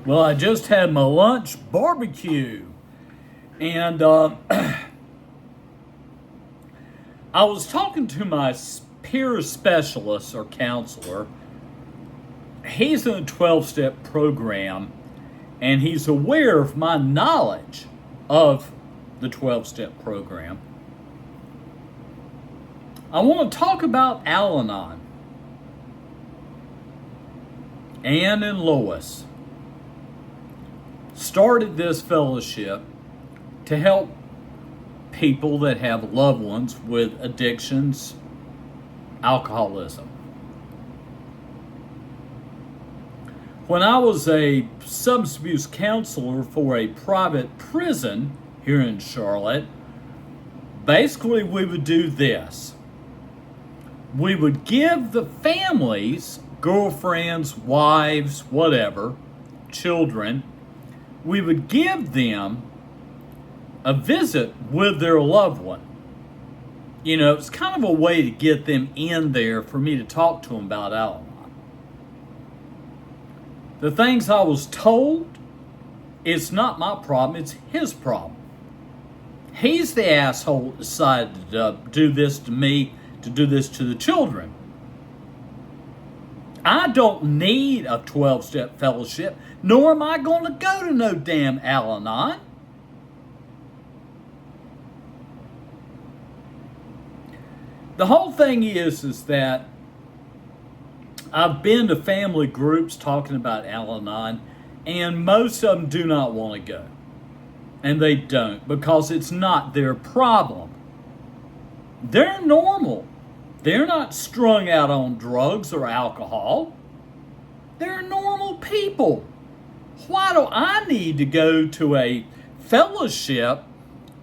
Well, I just had my lunch barbecue, and I was talking to my peer specialist or counselor. He's in a 12-step program, and he's aware of my knowledge of the 12-step program. I want to talk about Al-Anon. Ann and Lois started this fellowship to help people that have loved ones with addictions, alcoholism. When I was a substance abuse counselor for a private prison here in Charlotte, basically we would do this. We would give the families, girlfriends, wives, whatever, children, we would give them a visit with their loved one. You know, it's kind of a way to get them in there for me to talk to them about Al-Anon. The things I was told, it's not my problem, it's his problem. He's the asshole that decided to do this to me, to do this to the children. I don't need a 12-step fellowship, nor am I going to go to no damn Al-Anon. The whole thing is that I've been to family groups talking about Al-Anon, and most of them do not want to go. And they don't, because it's not their problem. They're normal. They're not strung out on drugs or alcohol. They're normal people. Why do I need to go to a fellowship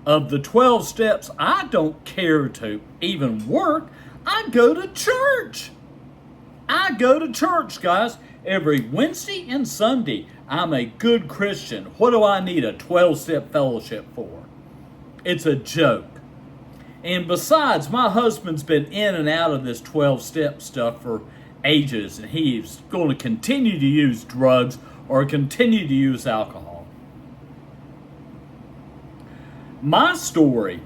of the 12 steps I don't care to even work? I go to church. I go to church, guys, every Wednesday and Sunday. I'm a good Christian. What do I need a 12-step fellowship for? It's a joke. And besides, my husband's been in and out of this 12-step stuff for ages, and he's going to continue to use drugs or continue to use alcohol. My story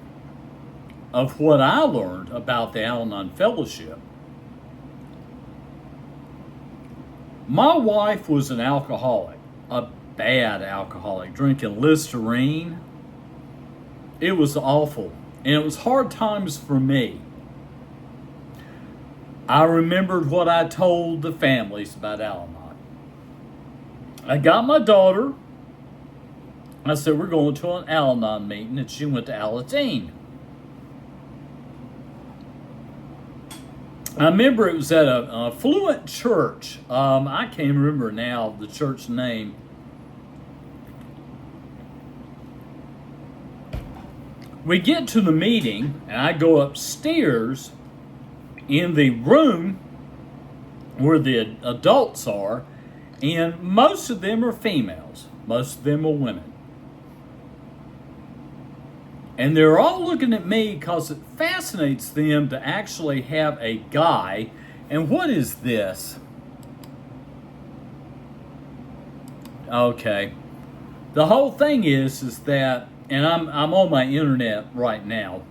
of what I learned about the Al-Anon Fellowship. My wife was an alcoholic, a bad alcoholic, drinking Listerine. It was awful. And it was hard times for me. I remembered what I told the families about Al-Anon. I got my daughter. I said, we're going to an Al-Anon meeting, and she went to Al-Anon. I remember it was at an affluent church. I can't remember now the church name. We get to the meeting, and I go upstairs in the room where the adults are, and most of them are females. Most of them are women. And they're all looking at me because it fascinates them to actually have a guy. And what is this? Okay. The whole thing is that, and I'm on my internet right now.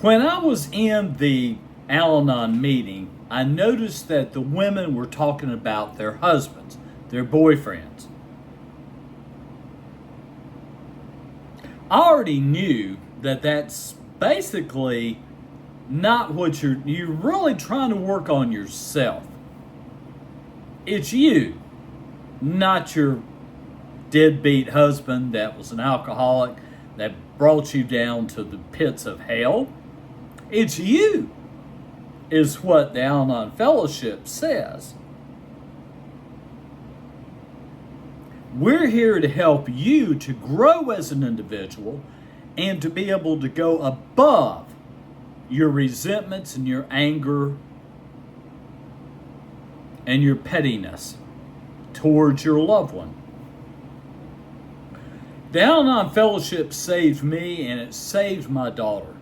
When I was in the Al-Anon meeting, I noticed that the women were talking about their husbands, their boyfriends. I already knew that that's basically not what you're really trying to work on yourself. It's you, not your deadbeat husband that was an alcoholic that brought you down to the pits of hell. It's you, is what the Al-Anon Fellowship says. We're here to help you to grow as an individual and to be able to go above your resentments and your anger and your pettiness towards your loved one. The Al-Anon Fellowship saved me, and it saved my daughter.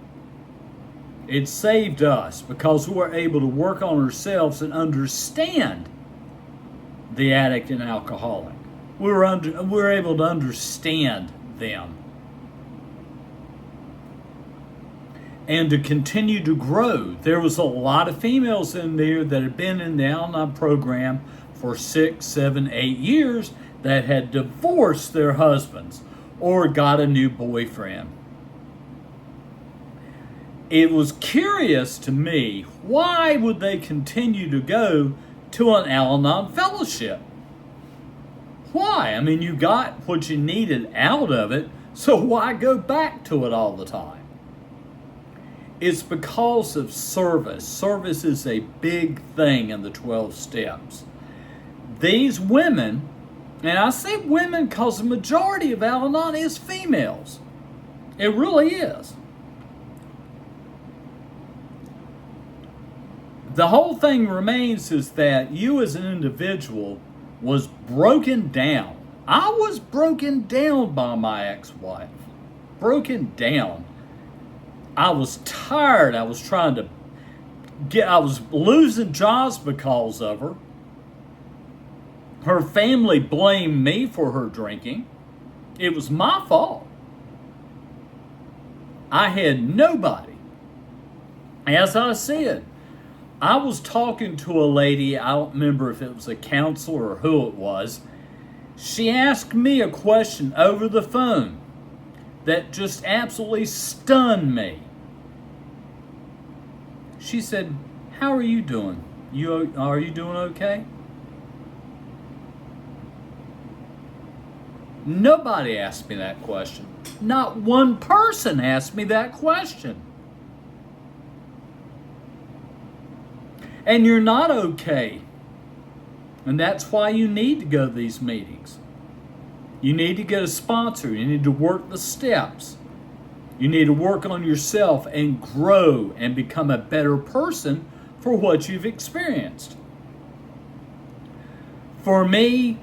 It saved us because we were able to work on ourselves and understand the addict and alcoholic. We were able to understand them and to continue to grow. There was a lot of females in there that had been in the Al-Anon program for 6, 7, 8 years that had divorced their husbands or got a new boyfriend. It was curious to me, why would they continue to go to an Al-Anon fellowship? Why? I mean, you got what you needed out of it, so why go back to it all the time? It's because of service. Service is a big thing in the 12 steps. These women, and I say women because the majority of Al-Anon is females. It really is. The whole thing remains is that you as an individual was broken down. I was broken down by my ex-wife. Broken down. I was tired. I was losing jobs because of her. Her family blamed me for her drinking. It was my fault. I had nobody. As I said, I was talking to a lady, I don't remember if it was a counselor or who it was. She asked me a question over the phone that just absolutely stunned me. She said, "How are you doing? Are you doing okay?" Nobody asked me that question. Not one person asked me that question. And you're not okay. And that's why you need to go to these meetings. You need to get a sponsor. You need to work the steps. You need to work on yourself and grow and become a better person for what you've experienced. For me,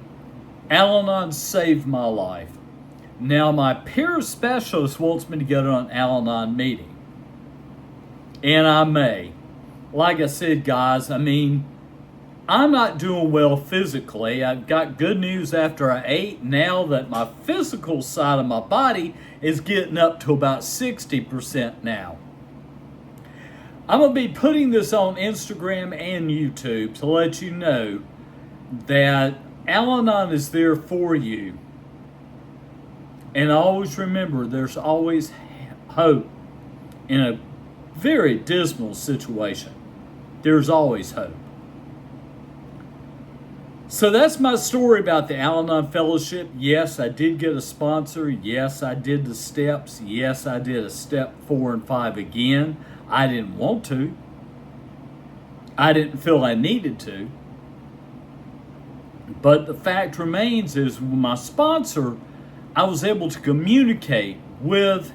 Al-Anon saved my life. Now, my peer specialist wants me to go to an Al-Anon meeting. And I may. Like I said, guys, I mean, I'm not doing well physically. I've got good news after I ate now that my physical side of my body is getting up to about 60% now. I'm going to be putting this on Instagram and YouTube to let you know that Al-Anon is there for you. And always remember, there's always hope in a very dismal situation. There's always hope. So that's my story about the Al-Anon Fellowship. Yes, I did get a sponsor. Yes, I did the steps. Yes, I did a step 4 and 5 again. I didn't want to. I didn't feel I needed to. But the fact remains is with my sponsor, I was able to communicate with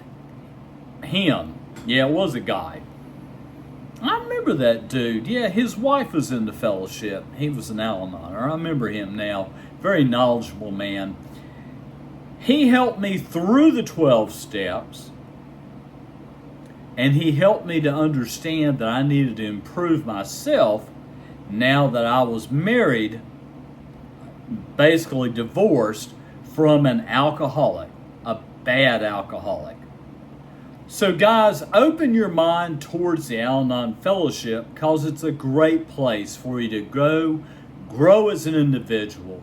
him. Yeah, it was a guy. I remember that dude. Yeah, his wife was in the fellowship. He was an Al-Anoner. I remember him now. Very knowledgeable man. He helped me through the 12 steps. And he helped me to understand that I needed to improve myself now that I was married, basically divorced from an alcoholic, a bad alcoholic. So guys, open your mind towards the Al-Anon Fellowship because it's a great place for you to go, grow as an individual.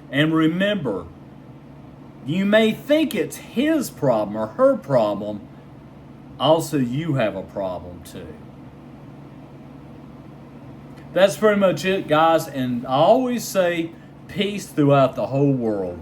And remember, you may think it's his problem or her problem, also you have a problem too. That's pretty much it, guys, and I always say peace throughout the whole world.